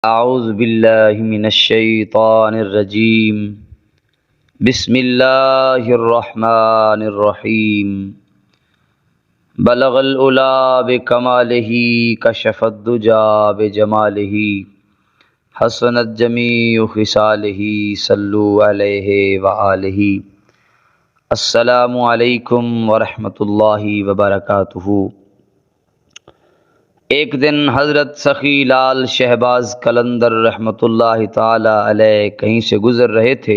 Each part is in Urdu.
اعوذ باللہ من الشیطان الرجیم بسم اللہ الرحمن الرحیم بلغ العلا بکمالہ کشف الدجا بجمالہ حسنت جمیع خصالہ صلو علیہ وآلہ۔ السلام علیکم ورحمۃ اللہ وبرکاتہ۔ ایک دن حضرت سخی لال شہباز قلندر رحمۃ اللہ تعالی علیہ کہیں سے گزر رہے تھے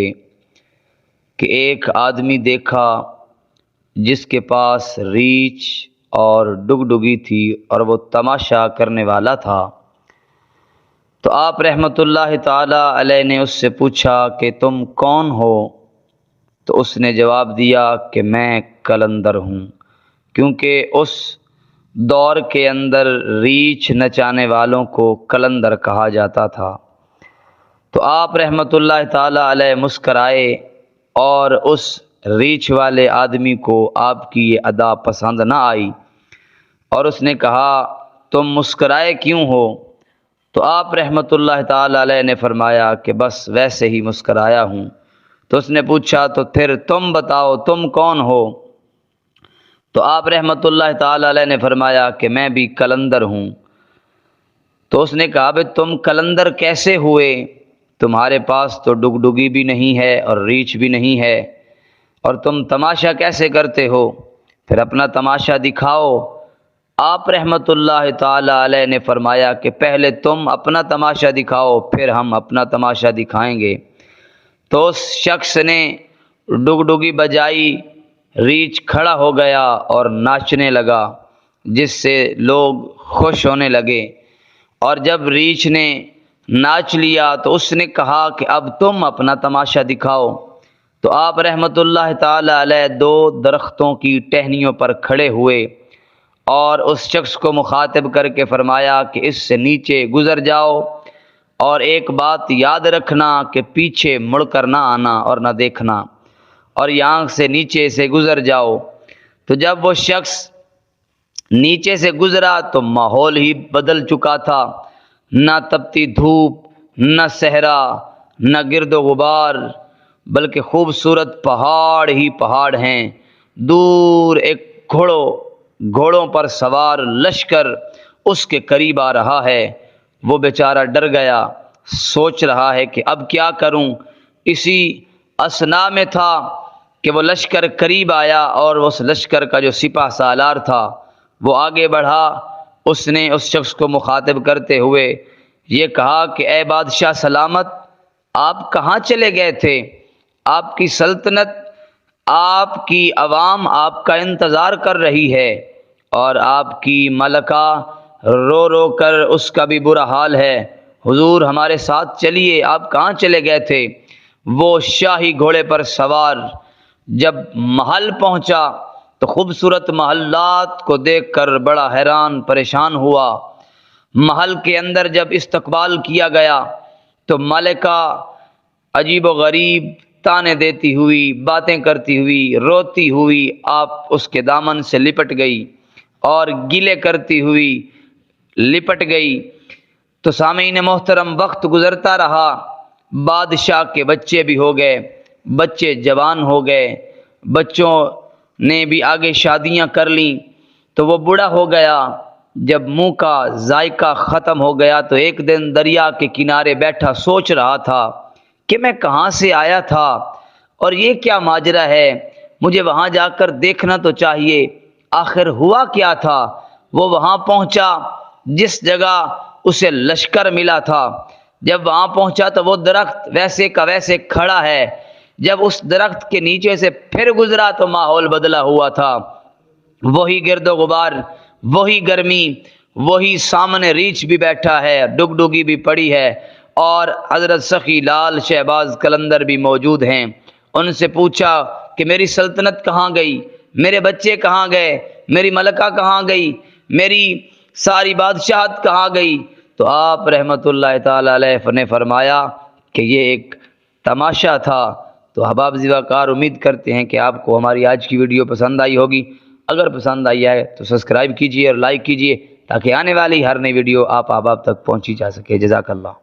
کہ ایک آدمی دیکھا جس کے پاس ریچھ اور ڈگڈگی تھی اور وہ تماشا کرنے والا تھا۔ تو آپ رحمۃ اللہ تعالی علیہ نے اس سے پوچھا کہ تم کون ہو؟ تو اس نے جواب دیا کہ میں قلندر ہوں، کیونکہ اس دور کے اندر ریچھ نچانے والوں کو قلندر کہا جاتا تھا۔ تو آپ رحمۃ اللہ تعالی علیہ مسکرائے اور اس ریچھ والے آدمی کو آپ کی یہ ادا پسند نہ آئی اور اس نے کہا تم مسکرائے کیوں ہو؟ تو آپ رحمۃ اللہ تعالی علیہ نے فرمایا کہ بس ویسے ہی مسکرایا ہوں۔ تو اس نے پوچھا تو پھر تم بتاؤ تم کون ہو؟ تو آپ رحمۃ اللہ تعالی علیہ نے فرمایا کہ میں بھی قلندر ہوں۔ تو اس نے کہا بھئی تم قلندر کیسے ہوئے؟ تمہارے پاس تو ڈگڈگی بھی نہیں ہے اور ریچھ بھی نہیں ہے، اور تم تماشا کیسے کرتے ہو؟ پھر اپنا تماشا دکھاؤ۔ آپ رحمۃ اللہ تعالی علیہ نے فرمایا کہ پہلے تم اپنا تماشا دکھاؤ پھر ہم اپنا تماشا دکھائیں گے۔ تو اس شخص نے ڈگڈگی بجائی، ریچھ کھڑا ہو گیا اور ناچنے لگا، جس سے لوگ خوش ہونے لگے۔ اور جب ریچھ نے ناچ لیا تو اس نے کہا کہ اب تم اپنا تماشا دکھاؤ۔ تو آپ رحمۃ اللہ تعالی علیہ دو درختوں کی ٹہنیوں پر کھڑے ہوئے اور اس شخص کو مخاطب کر کے فرمایا کہ اس سے نیچے گزر جاؤ، اور ایک بات یاد رکھنا کہ پیچھے مڑ کر نہ آنا اور نہ دیکھنا، اور یہاں سے نیچے سے گزر جاؤ۔ تو جب وہ شخص نیچے سے گزرا تو ماحول ہی بدل چکا تھا، نہ تپتی دھوپ، نہ صحرا، نہ گرد و غبار، بلکہ خوبصورت پہاڑ ہی پہاڑ ہیں۔ دور ایک گھوڑوں پر سوار لشکر اس کے قریب آ رہا ہے۔ وہ بیچارہ ڈر گیا، سوچ رہا ہے کہ اب کیا کروں۔ اسی اثنا میں تھا کہ وہ لشکر قریب آیا اور اس لشکر کا جو سپہ سالار تھا وہ آگے بڑھا۔ اس نے اس شخص کو مخاطب کرتے ہوئے یہ کہا کہ اے بادشاہ سلامت، آپ کہاں چلے گئے تھے؟ آپ کی سلطنت، آپ کی عوام آپ کا انتظار کر رہی ہے، اور آپ کی ملکہ رو رو کر اس کا بھی برا حال ہے۔ حضور ہمارے ساتھ چلیے، آپ کہاں چلے گئے تھے؟ وہ شاہی گھوڑے پر سوار جب محل پہنچا تو خوبصورت محلات کو دیکھ کر بڑا حیران پریشان ہوا۔ محل کے اندر جب استقبال کیا گیا تو ملکہ عجیب و غریب تانے دیتی ہوئی، باتیں کرتی ہوئی، روتی ہوئی آپ اس کے دامن سے لپٹ گئی اور گلے کرتی ہوئی لپٹ گئی۔ تو سامعین محترم، وقت گزرتا رہا، بادشاہ کے بچے بھی ہو گئے، بچے جوان ہو گئے، بچوں نے بھی آگے شادیاں کر لیں، تو وہ بوڑھا ہو گیا۔ جب منہ کا ذائقہ ختم ہو گیا تو ایک دن دریا کے کنارے بیٹھا سوچ رہا تھا کہ میں کہاں سے آیا تھا اور یہ کیا ماجرا ہے، مجھے وہاں جا کر دیکھنا تو چاہیے آخر ہوا کیا تھا۔ وہ وہاں پہنچا جس جگہ اسے لشکر ملا تھا۔ جب وہاں پہنچا تو وہ درخت ویسے کا ویسے کھڑا ہے۔ جب اس درخت کے نیچے سے پھر گزرا تو ماحول بدلا ہوا تھا، وہی گرد و غبار، وہی گرمی، وہی سامنے ریچھ بھی بیٹھا ہے، ڈگڈگی بھی پڑی ہے، اور حضرت سخی لال شہباز قلندر بھی موجود ہیں۔ ان سے پوچھا کہ میری سلطنت کہاں گئی، میرے بچے کہاں گئے، میری ملکہ کہاں گئی، میری ساری بادشاہت کہاں گئی؟ تو آپ رحمۃ اللہ تعالی علیہ نے فرمایا کہ یہ ایک تماشا تھا۔ تو احباب زیوکار، امید کرتے ہیں کہ آپ کو ہماری آج کی ویڈیو پسند آئی ہوگی۔ اگر پسند آئی ہے تو سبسکرائب کیجیے اور لائک کیجیے تاکہ آنے والی ہر نئی ویڈیو آپ احباب تک پہنچی جا سکے۔ جزاک اللہ۔